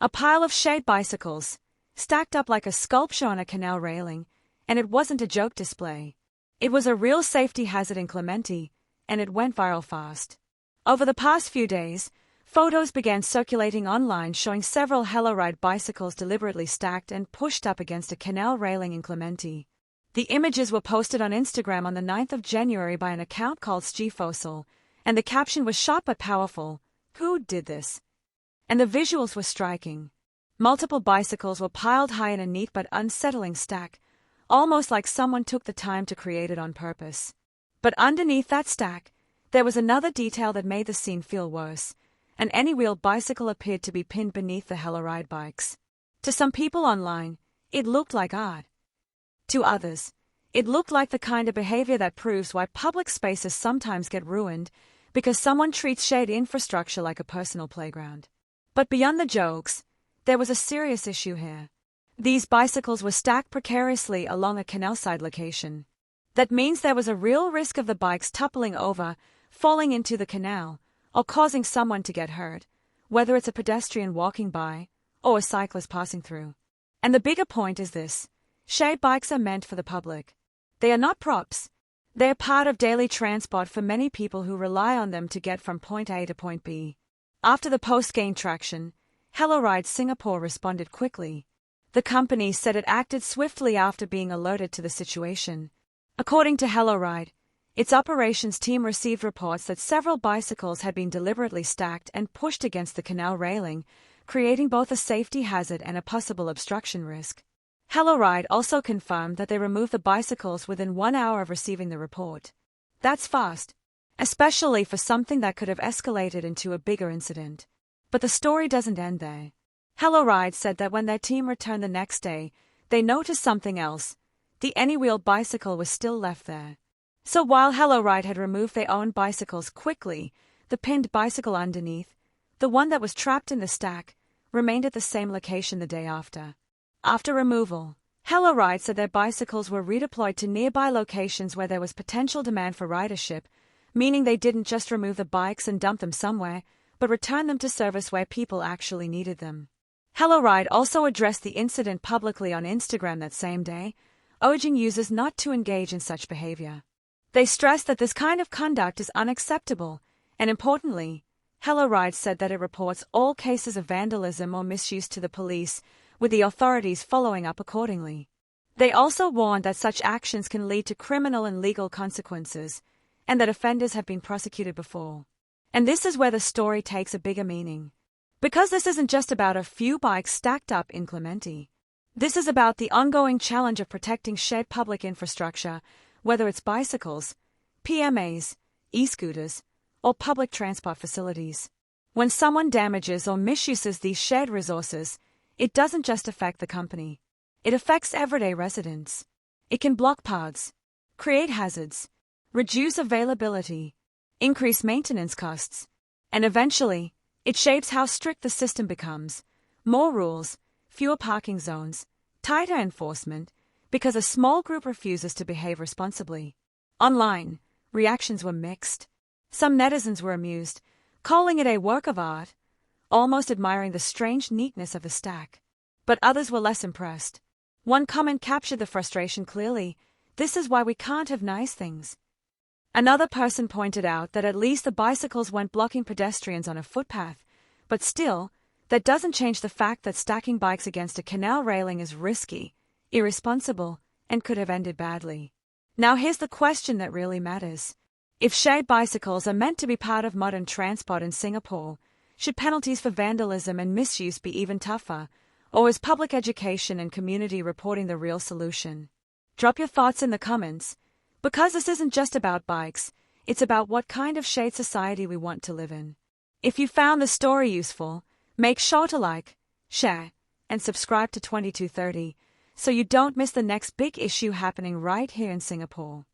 A pile of shade bicycles, stacked up like a sculpture on a canal railing, and it wasn't a joke display. It was a real safety hazard in Clementi, and it went viral fast. Over the past few days, photos began circulating online showing several HelloRide bicycles deliberately stacked and pushed up against a canal railing in Clementi. The images were posted on Instagram on the 9th of January by an account called Fossil, and the caption was short but powerful: "Who did this?" And the visuals were striking. Multiple bicycles were piled high in a neat but unsettling stack, almost like someone took the time to create it on purpose. But underneath that stack, there was another detail that made the scene feel worse. An Anywheel bicycle appeared to be pinned beneath the HelloRide bikes. To some people online, it looked like art. To others, it looked like the kind of behavior that proves why public spaces sometimes get ruined, because someone treats shared infrastructure like a personal playground. But beyond the jokes, there was a serious issue here. These bicycles were stacked precariously along a canal-side location. That means there was a real risk of the bikes toppling over, falling into the canal, or causing someone to get hurt, whether it's a pedestrian walking by or a cyclist passing through. And the bigger point is this: shade bikes are meant for the public. They are not props. They are part of daily transport for many people who rely on them to get from point A to point B. After the post gained traction, HelloRide Singapore responded quickly. The company said it acted swiftly after being alerted to the situation. According to HelloRide, its operations team received reports that several bicycles had been deliberately stacked and pushed against the canal railing, creating both a safety hazard and a possible obstruction risk. HelloRide also confirmed that they removed the bicycles within 1 hour of receiving the report. That's fast, especially for something that could have escalated into a bigger incident. But the story doesn't end there. HelloRide said that when their team returned the next day, they noticed something else. The Anywheel bicycle was still left there. So while HelloRide had removed their own bicycles quickly, the pinned bicycle underneath, the one that was trapped in the stack, remained at the same location the day after. After removal, HelloRide said their bicycles were redeployed to nearby locations where there was potential demand for ridership, meaning they didn't just remove the bikes and dump them somewhere, but return them to service where people actually needed them. HelloRide also addressed the incident publicly on Instagram that same day, urging users not to engage in such behavior. They stressed that this kind of conduct is unacceptable, and importantly, HelloRide said that it reports all cases of vandalism or misuse to the police, with the authorities following up accordingly. They also warned that such actions can lead to criminal and legal consequences, and that offenders have been prosecuted before. And this is where the story takes a bigger meaning. Because this isn't just about a few bikes stacked up in Clementi. This is about the ongoing challenge of protecting shared public infrastructure, whether it's bicycles, PMAs, e-scooters, or public transport facilities. When someone damages or misuses these shared resources, it doesn't just affect the company. It affects everyday residents. It can block paths, create hazards, reduce availability, increase maintenance costs, and eventually, it shapes how strict the system becomes. More rules, fewer parking zones, tighter enforcement, because a small group refuses to behave responsibly. Online, reactions were mixed. Some netizens were amused, calling it a work of art, almost admiring the strange neatness of the stack. But others were less impressed. One comment captured the frustration clearly: "This is why we can't have nice things." Another person pointed out that at least the bicycles weren't blocking pedestrians on a footpath, but still, that doesn't change the fact that stacking bikes against a canal railing is risky, irresponsible, and could have ended badly. Now here's the question that really matters. If shared bicycles are meant to be part of modern transport in Singapore, should penalties for vandalism and misuse be even tougher, or is public education and community reporting the real solution? Drop your thoughts in the comments, because this isn't just about bikes, it's about what kind of shared society we want to live in. If you found the story useful, make sure to like, share, and subscribe to 2230, so you don't miss the next big issue happening right here in Singapore.